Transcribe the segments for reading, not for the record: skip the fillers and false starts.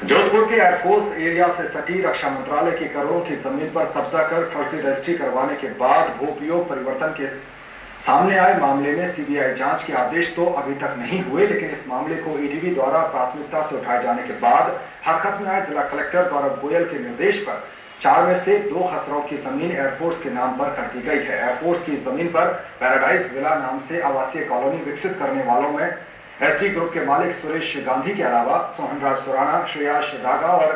जोधपुर के air force area से सटी रक्षा मंत्रालय की करोड़ों की जमीन पर कब्जा कर फर्जी रजिस्ट्री करवाने के बाद भू-उपयोग परिवर्तन के सामने आए मामले में सीबीआई जांच के आदेश तो अभी तक नहीं हुए, लेकिन इस मामले को ईडीवी द्वारा प्राथमिकता से उठाए जाने के बाद हरकत में आए जिला कलेक्टर गौरव गोयल के निर्देश पर 4 में से 2 खसरों की जमीन एयरफोर्स के नाम पर कर दी गई है। एयरफोर्स की जमीन पर पैराडाइज विला नाम से आवासीय कॉलोनी विकसित करने वालों में एसडी ग्रुप के मालिक सुरेश गांधी के अलावा सोहनराज सुराना, श्रेयास डागा और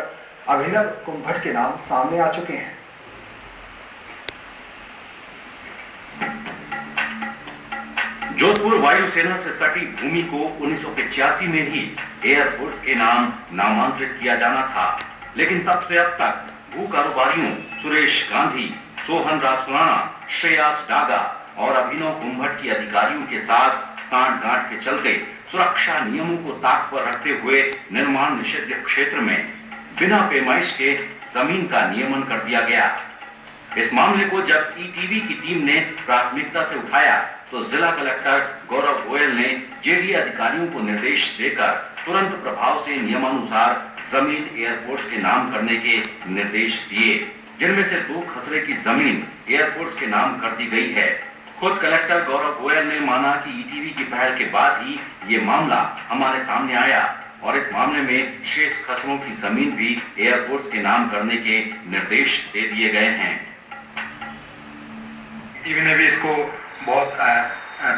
अभिनव कुंभट के नाम सामने आ चुके हैं। जोधपुर वायुसेना से सटी भूमि को 1985 में ही एयरफोर्स के नाम नामांतरित किया जाना था, लेकिन तब से अब तक भू कारोबारियों सुरेश गांधी, सोहनराज सुराना, श्रेयास डागा और अभिनव कुंभट की अधिकारियों के साथ सांठ-गांठ के चलते सुरक्षा नियमों को ताक पर रखते हुए निर्माण निषिद्ध क्षेत्र में बिना पैमाइश के जमीन का नियमन कर दिया गया। इस मामले को जब ईटीवी की टीम ने प्राथमिकता से उठाया तो जिला कलेक्टर गौरव गोयल ने जेडीए अधिकारियों को निर्देश देकर तुरंत प्रभाव से नियमानुसार जमीन एयरफोर्स के नाम करने के निर्देश दिए, जिनमें से 2 खसरे की जमीन एयरफोर्स के नाम कर दी गई है। खुद कलेक्टर गौरव गोयल ने माना कि ईटीवी की पहल के बाद ही ये मामला हमारे सामने आया और इस मामले में शेष खसरों की जमीन भी एयरफोर्स के नाम करने के निर्देश दे दिए गए हैं। ईटीवी ने भी इसको बहुत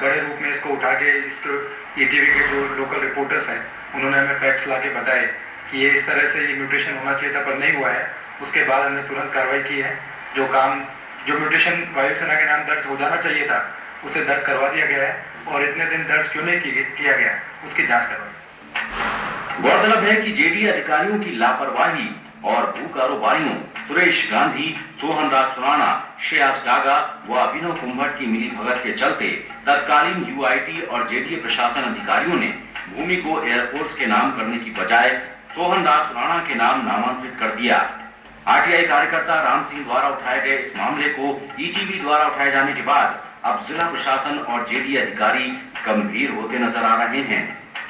बड़े रूप में इसको उठा के इसको ईटीवी के जो लोकल रिपोर्टर्स हैं उन्होंने हमें फैक्ट्स लाके बताए कि ये इस तरह से ये म्यूटेशन होना चाहिए था पर नहीं हुआ है। उसके बाद हमने तुरंत कार्रवाई की है। जो म्यूटेशन वायुसेना के नाम दर्ज हो जाना चाहिए था उसे दर्ज करवा दिया गया है और इतने दिन दर्ज क्यों नहीं किया गया उसकी जांच करवाई। गौरतलब है कि जेडीए अधिकारियों की लापरवाही और भू कारोबारियों सुरेश गांधी, सोहनराज सुराना, श्रेयास डागा व अभिनव कुंभट की मिलीभगत के चलते तत्कालीन यूआईटी और जेडीए प्रशासन अधिकारियों ने भूमि को एयरफोर्स के नाम करने की बजाय सोहनराज सुराना के नाम नामांतरित कर दिया। आरटीआई कार्यकर्ता राम सिंह द्वारा उठाए गए इस मामले को ईटीवी द्वारा उठाए जाने के बाद अब जिला प्रशासन और जेडीए अधिकारी गंभीर होते नजर आ रहे हैं,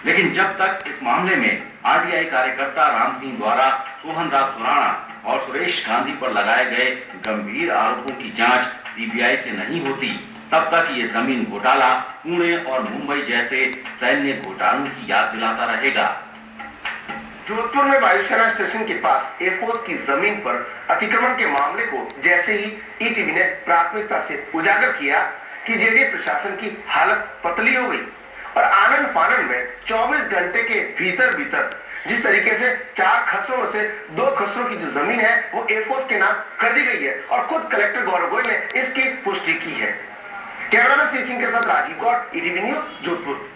लेकिन जब तक इस मामले में आरटीआई कार्यकर्ता राम सिंह द्वारा सोहनराज सुराना और सुरेश गांधी पर लगाए गए गंभीर आरोपों की जांच सीबीआई से नहीं होती, तब तक ये जमीन घोटाला पुणे और मुंबई जैसे सैन्य घोटालों की याद दिलाता रहेगा। जोधपुर में वायुसेना स्टेशन के पास एयरफोर्स की जमीन पर अतिक्रमण के मामले को जैसे ही ईटीवी ने प्राथमिकता से उजागर किया कि जेडीए प्रशासन की हालत पतली हो गई और आनन फानन में 24 घंटे के भीतर जिस तरीके से 4 खसरों से 2 खसरों की जो जमीन है वो एयरफोर्स के नाम कर दी गई है और खुद कलेक्टर गौरव गोयल ने इसकी पुष्टि की है। कैमरामैन सिंह के साथ राजीव गौड़, ईटीवी न्यूज, जोधपुर।